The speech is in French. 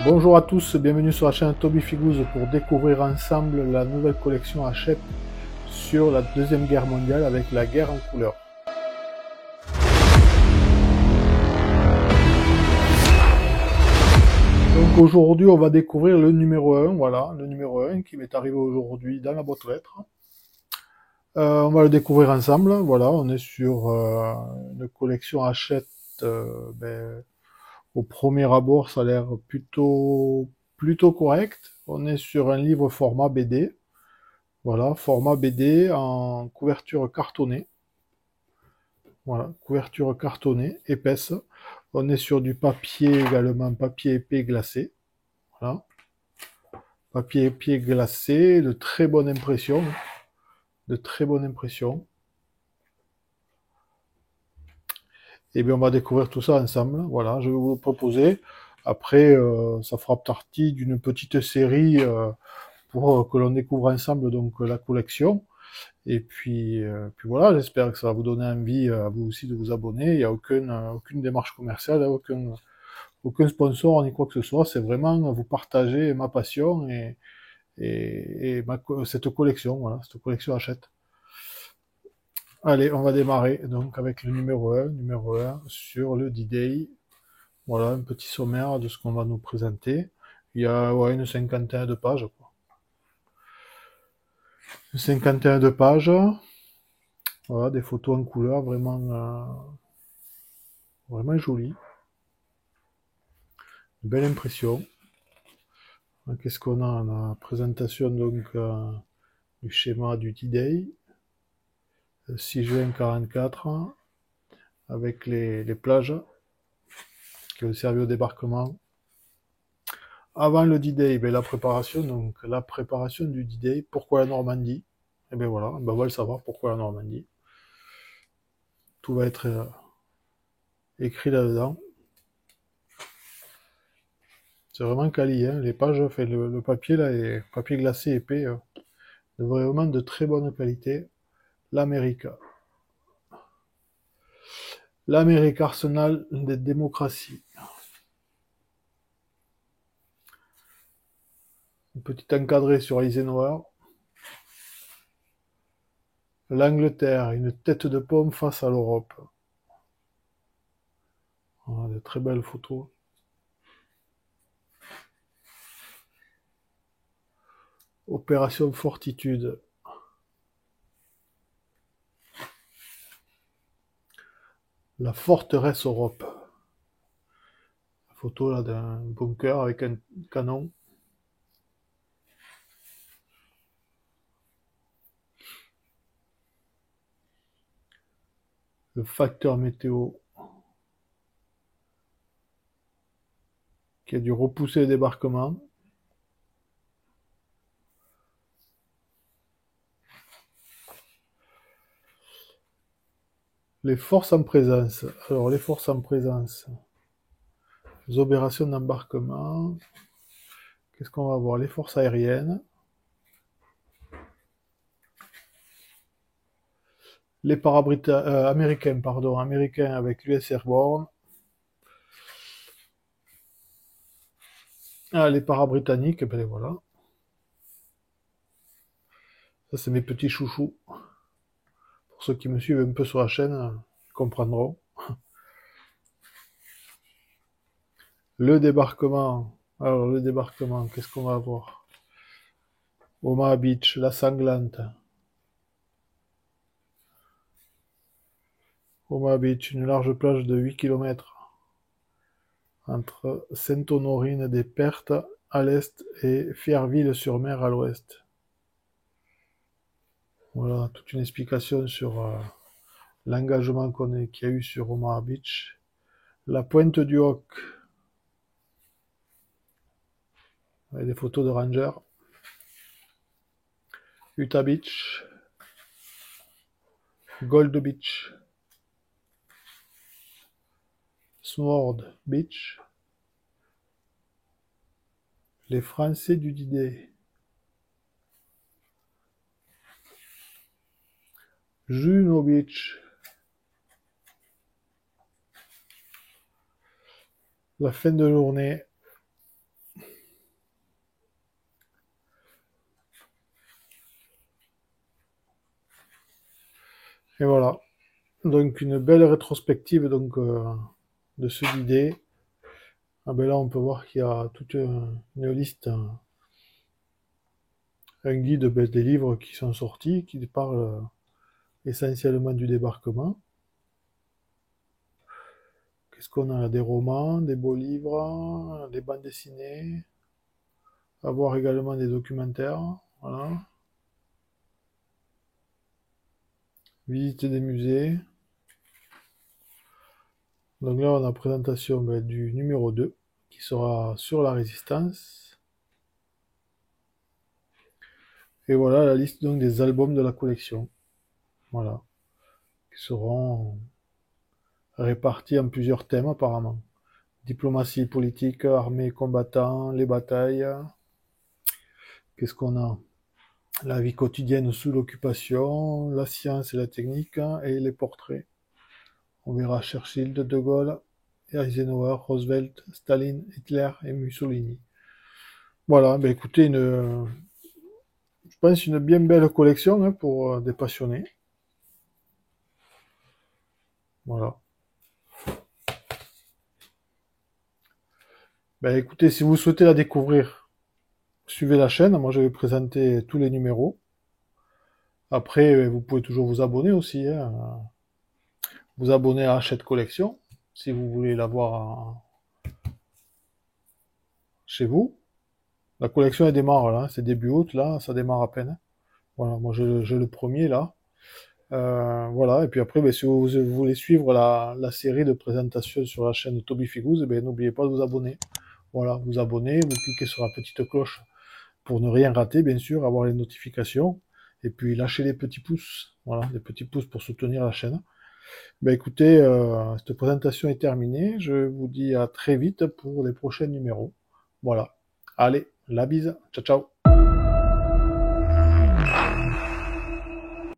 Bonjour à tous, bienvenue sur la chaîne Toby Figooz pour découvrir ensemble la nouvelle collection Hachette sur la Deuxième Guerre mondiale avec la guerre en couleur. Donc aujourd'hui on va découvrir le numéro 1, voilà, le numéro 1 qui m'est arrivé aujourd'hui dans la boîte aux lettres. On va le découvrir ensemble, voilà, on est sur une collection Hachette, au premier abord ça a l'air plutôt correct. On est sur un livre format BD. Voilà, format BD en couverture cartonnée. Voilà, couverture cartonnée, épaisse. On est sur du papier également, papier épais glacé. Voilà, papier épais glacé, de très bonne impression. De très bonne impression. Et bien on va découvrir tout ça ensemble. Voilà, je vais vous le proposer. Après, ça fera partie d'une petite série pour que l'on découvre ensemble donc la collection. Et puis voilà, j'espère que ça va vous donner envie à vous aussi de vous abonner. Il n'y a aucune démarche commerciale, aucun sponsor ni quoi que ce soit. C'est vraiment vous partager ma passion et cette collection, voilà, cette collection Hachette. Allez, on va démarrer donc avec le numéro 1 sur le D-Day. Voilà, un petit sommaire de ce qu'on va nous présenter. Il y a ouais, une cinquantaine de pages, quoi. Une cinquantaine de pages. Voilà, des photos en couleur vraiment jolies. Une belle impression. Qu'est-ce qu'on a? On a la présentation donc du schéma du D-Day, 6 juin 44, avec les plages qui ont servi au débarquement. Avant le D-Day, ben, la préparation du D-Day. Pourquoi la Normandie? Et bien voilà, ben on va le savoir pourquoi la Normandie. Tout va être écrit là-dedans. C'est vraiment quali, hein. Les pages, fait le papier là, est papier glacé épais, vraiment de très bonne qualité. L'Amérique. L'Amérique arsenal des démocraties. Un petit encadré sur Eisenhower. L'Angleterre, une tête de pomme face à l'Europe. Voilà, de très belles photos. Opération Fortitude. La forteresse Europe. La photo là d'un bunker avec un canon. Le facteur météo qui a dû repousser le débarquement. Les forces en présence. Alors, les forces en présence. Les opérations d'embarquement. Qu'est-ce qu'on va voir? Les forces aériennes. Les américains, pardon, américains avec l'US Airborne. Ah, les para-britanniques, ben voilà. Ça, c'est mes petits chouchous. Pour ceux qui me suivent un peu sur la chaîne, ils comprendront. Le débarquement. Alors, le débarquement, qu'est-ce qu'on va avoir? Omaha Beach, la sanglante. Omaha Beach, une large plage de 8 km entre Sainte-Honorine-des-Pertes à l'est et Fierville-sur-Mer à l'ouest. Voilà, toute une explication sur l'engagement qu'il y a eu sur Omaha Beach. La pointe du Hoc, avec des photos de rangers. Utah Beach. Gold Beach. Sword Beach. Les Français du D-Day. Juno Beach. La fin de journée. Et voilà. Donc une belle rétrospective donc de ce guidé. Ah ben là on peut voir qu'il y a toute une liste, un guide ben, des livres qui sont sortis, qui parlent essentiellement du débarquement. Qu'est-ce qu'on a? Des romans, des beaux livres, des bandes dessinées, à voir également des documentaires, voilà. Visite des musées. Donc là, on a présentation ben, du numéro 2, qui sera sur la résistance. Et voilà la liste donc des albums de la collection. Voilà. Qui seront répartis en plusieurs thèmes apparemment. Diplomatie politique, armée, combattants, les batailles. Qu'est-ce qu'on a? La vie quotidienne sous l'occupation, la science et la technique, et les portraits. On verra Churchill, De Gaulle, Eisenhower, Roosevelt, Staline, Hitler et Mussolini. Voilà, ben écoutez, je pense une bien belle collection hein, pour des passionnés. Voilà. Ben écoutez, si vous souhaitez la découvrir, suivez la chaîne. Moi, je vais présenter tous les numéros. Après, vous pouvez toujours vous abonner aussi. Hein. Vous abonner à Hachette Collection, si vous voulez l'avoir chez vous. La collection elle démarre là, c'est début août là, ça démarre à peine. Voilà, moi j'ai le premier là. Voilà, et puis après, ben, si vous voulez suivre la série de présentations sur la chaîne Toby Figous, ben, n'oubliez pas de vous abonner. Voilà, vous abonner, vous cliquez sur la petite cloche pour ne rien rater, bien sûr, avoir les notifications, et puis lâchez les petits pouces. Voilà, les petits pouces pour soutenir la chaîne. Ben écoutez, cette présentation est terminée. Je vous dis à très vite pour les prochains numéros. Voilà. Allez, la bise. Ciao, ciao.